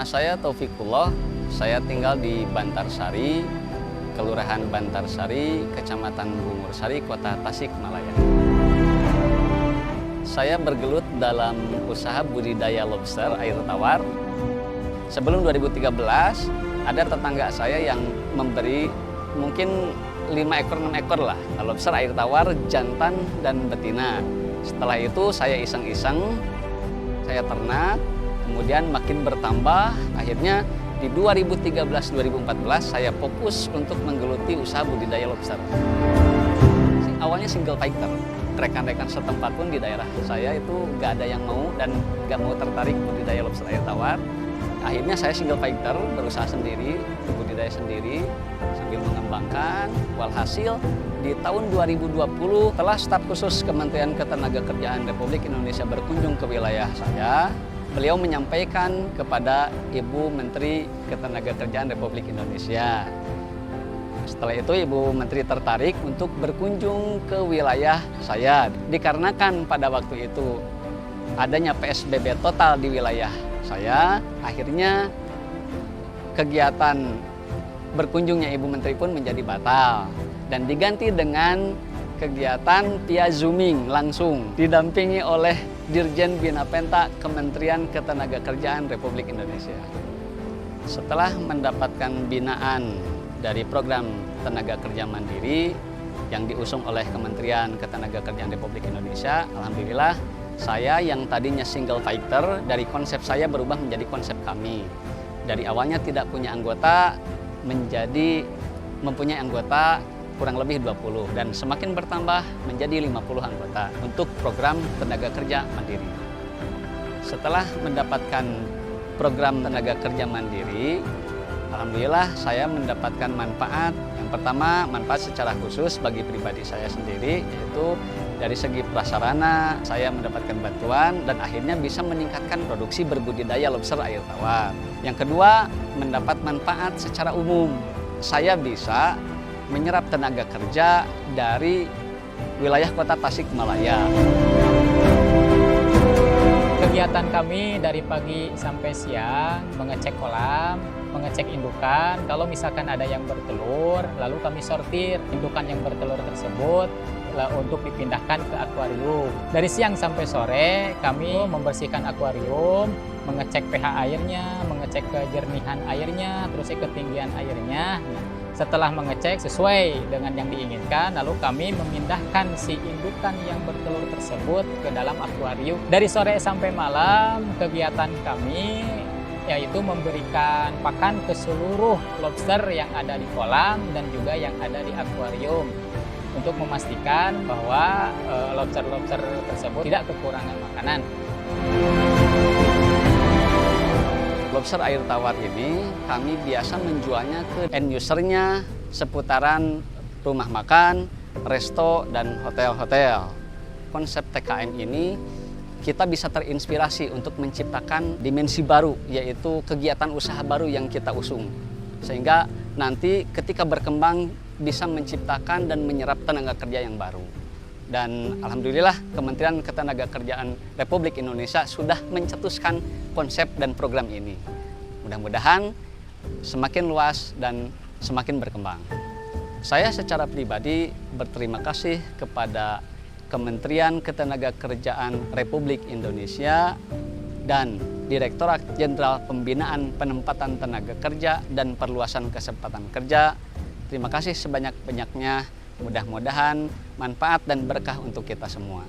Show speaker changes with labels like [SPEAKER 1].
[SPEAKER 1] saya Taufikullah, saya tinggal di Bantarsari, Kelurahan Bantarsari, Kecamatan Bungursari, Kota Tasikmalaya. Saya bergelut dalam usaha budidaya lobster air tawar. Sebelum 2013, ada tetangga saya yang memberi mungkin 5 ekor, 6 ekor lah lobster air tawar jantan dan betina. Setelah itu saya iseng-iseng, saya ternak, kemudian makin bertambah. Akhirnya di 2013-2014 saya fokus untuk menggeluti usaha budidaya lobster. Awalnya single fighter, rekan-rekan setempat pun di daerah saya itu nggak ada yang mau dan nggak mau tertarik budidaya lobster air tawar. Akhirnya saya single fighter, berusaha sendiri, budidaya sendiri, sambil mengembangkan. Walhasil di tahun 2020 telah staf khusus Kementerian Ketenagakerjaan Republik Indonesia berkunjung ke wilayah saya. Beliau menyampaikan kepada Ibu Menteri Ketenagakerjaan Republik Indonesia. Setelah itu Ibu Menteri tertarik untuk berkunjung ke wilayah saya. Dikarenakan pada waktu itu adanya PSBB total di wilayah saya, akhirnya kegiatan berkunjungnya Ibu Menteri pun menjadi batal dan diganti dengan kegiatan via Zooming langsung didampingi oleh Dirjen Bina Penta Kementerian Ketenagakerjaan Republik Indonesia. Setelah mendapatkan binaan dari program Tenaga Kerja Mandiri yang diusung oleh Kementerian Ketenagakerjaan Republik Indonesia, alhamdulillah saya yang tadinya single fighter, dari konsep saya berubah menjadi konsep kami. Dari awalnya tidak punya anggota, menjadi mempunyai anggota kurang lebih 20 dan semakin bertambah menjadi 50 anggota untuk program Tenaga Kerja Mandiri. Setelah mendapatkan program Tenaga Kerja Mandiri, alhamdulillah saya mendapatkan manfaat. Yang pertama, manfaat secara khusus bagi pribadi saya sendiri, yaitu dari segi prasarana saya mendapatkan bantuan dan akhirnya bisa meningkatkan produksi berbudidaya lobster air tawar. Yang kedua, mendapat manfaat secara umum. Saya bisa menyerap tenaga kerja dari wilayah kota Tasikmalaya.
[SPEAKER 2] Kegiatan kami dari pagi sampai siang mengecek kolam, mengecek indukan. Kalau misalkan ada yang bertelur, lalu kami sortir indukan yang bertelur tersebut untuk dipindahkan ke akuarium. Dari siang sampai sore kami membersihkan akuarium, mengecek pH airnya, mengecek kejernihan airnya, terus ketinggian airnya. Setelah mengecek sesuai dengan yang diinginkan, lalu kami memindahkan si indukan yang bertelur tersebut ke dalam akuarium. Dari sore sampai malam kegiatan kami yaitu memberikan pakan ke seluruh lobster yang ada di kolam dan juga yang ada di akuarium untuk memastikan bahwa lobster-lobster tersebut tidak kekurangan makanan.
[SPEAKER 1] Lobster air tawar ini kami biasa menjualnya ke end usernya seputaran rumah makan, resto, dan hotel-hotel. Konsep TKM ini kita bisa terinspirasi untuk menciptakan dimensi baru, yaitu kegiatan usaha baru yang kita usung. Sehingga nanti ketika berkembang bisa menciptakan dan menyerap tenaga kerja yang baru. Dan alhamdulillah Kementerian Ketenagakerjaan Republik Indonesia sudah mencetuskan konsep dan program ini. Mudah-mudahan semakin luas dan semakin berkembang. Saya secara pribadi berterima kasih kepada Kementerian Ketenagakerjaan Republik Indonesia dan Direktorat Jenderal Pembinaan Penempatan Tenaga Kerja dan Perluasan Kesempatan Kerja. Terima kasih sebanyak-banyaknya. Mudah-mudahan manfaat dan berkah untuk kita semua.